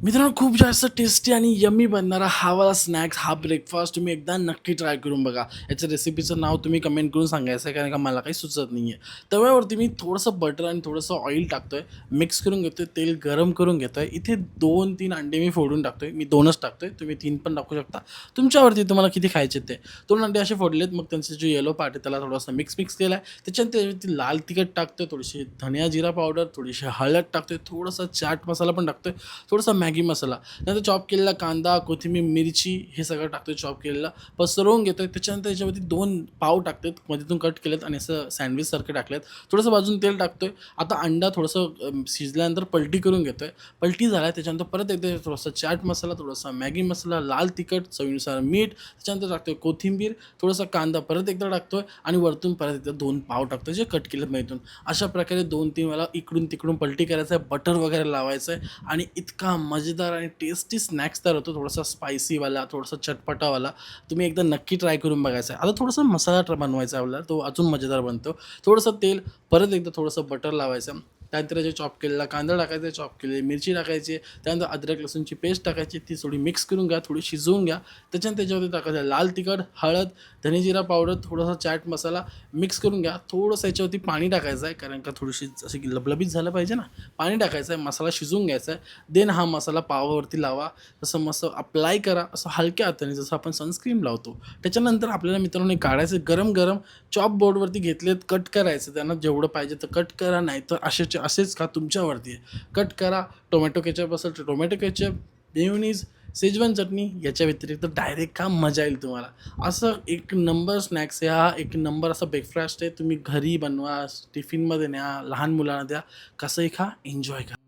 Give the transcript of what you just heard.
मित्रांनो, खूप जास्त टेस्टी आणि यम्मी बनणारा हा वाला स्नॅक्स, हा ब्रेकफास्ट तुम्ही एकदा नक्की ट्राय करून बघा. याच्या रेसिपीचं नाव तुम्ही कमेंट करून सांगायचं आहे, कारण का मला काही सुचत नाही आहे. तव्यावरती मी थोडंसं बटर आणि थोडंसं ऑइल टाकतो आहे, मिक्स करून घेतो आहे, तेल गरम करून घेतो आहे. इथे 2-3 अंडे मी फोडून टाकतो आहे. मी 2च टाकतो आहे, तुम्ही 3 पण टाकू शकता. तुमच्यावरती तुम्हाला किती खायचे ते. 2 अंडे असे फोडलेत, मग त्यांचे जे येलो पार्ट आहे त्याला थोडासा मिक्स केला आहे. त्याच्यानंतर त्याच्यावरती लाल तिखट टाकतो आहे, थोडीशी धनिया जिरा पावडर, थोडीशी हळद टाकतो आहे, थोडासा चाट मसाला पण टाकतो आहे, थोडासा मॅगी मसाला. नंतर चॉप केलेला कांदा, कोथिंबीर, मिरची हे सगळं टाकतो चॉप केलेलं. पसरवून घेतो आहे. त्याच्यानंतर याच्यावरती 2 पाव टाकतात, मधून कट केलेत आणि असं सँडविचसारखे टाकलेत. थोडंसं बाजून तेल टाकतो आहे. आता अंडा थोडंसं शिजल्यानंतर पलटी करून घेतो आहे. पलटी झाला त्याच्यानंतर परत एकदा थोडासा चाट मसाला, थोडासा मॅगी मसाला, लाल तिखट, चवीनुसार मीठ, त्याच्यानंतर टाकतो आहे कोथिंबीर, थोडासा कांदा परत एकदा टाकतो आहे आणि वरतून परत एकदा 2 पाव टाकतो जे कट केलेत माहीतून. अशा प्रकारे 2-3 वेळा इकडून-तिकडून पलटी करायचं आहे, बटर वगैरे लावायचं आहे आणि इतका मजेदार आणि टेस्टी स्नॅक्स तयार होतो. थोडासा स्पायसीवाला, थोडासा चटपटावाला. तुम्ही एकदा नक्की ट्राय करून बघायचा आहे. आता थोडासा मसाला बनवायचा आहे आपल्याला, तो अजून मजेदार बनतो. थोडंसं तेल, परत एकदा थोडंसं बटर लावायचं. त्यानंतर जे चॉप केलेला कांदा टाकायचा, चॉप केलेली मिरची टाकायची, त्यानंतर अद्रक लसूणची पेस्ट टाकायची, ती थोडी मिक्स करून घ्या, थोडी शिजवून घ्या. त्याच्यानंतर त्याच्यावरती टाकायचं लाल तिखट, हळद, धने जिरा पावडर, थोडासा चाट मसाला मिक्स करून घ्या. थोडंसं याच्यावरती पाणी टाकायचं आहे, कारण का थोडीशी अशी लबलबीत झालं पाहिजे ना. पाणी टाकायचं आहे, मसाला शिजवून घ्यायचा आहे. देन हा मसाला पावावरती लावा, तसं मस्त अप्लाय करा, असं हलक्या हाताने जसं आपण सनस्क्रीन लावतो. त्याच्यानंतर आपल्याला मित्रांनो काढायचं गरम गरम चॉप बोर्डवरती घेतलेत, कट करायचं. त्यांना जेवढं पाहिजे तर कट करा, नाही तर असेच खा, तुमच्यावरती आहे. कट करा. टोमॅटो केचप असेल तर टोमॅटो केचप, मेयोनीज, शेजवान चटणी, याच्या व्यतिरिक्त डायरेक्ट खा, मजा येईल तुम्हाला. असं एक नंबर स्नॅक्स आहे हा, एक नंबर असा ब्रेकफास्ट आहे. तुम्ही घरी बनवा, टिफिनमध्ये न्या, लहान मुलांना द्या, कसंही खा, एन्जॉय करा.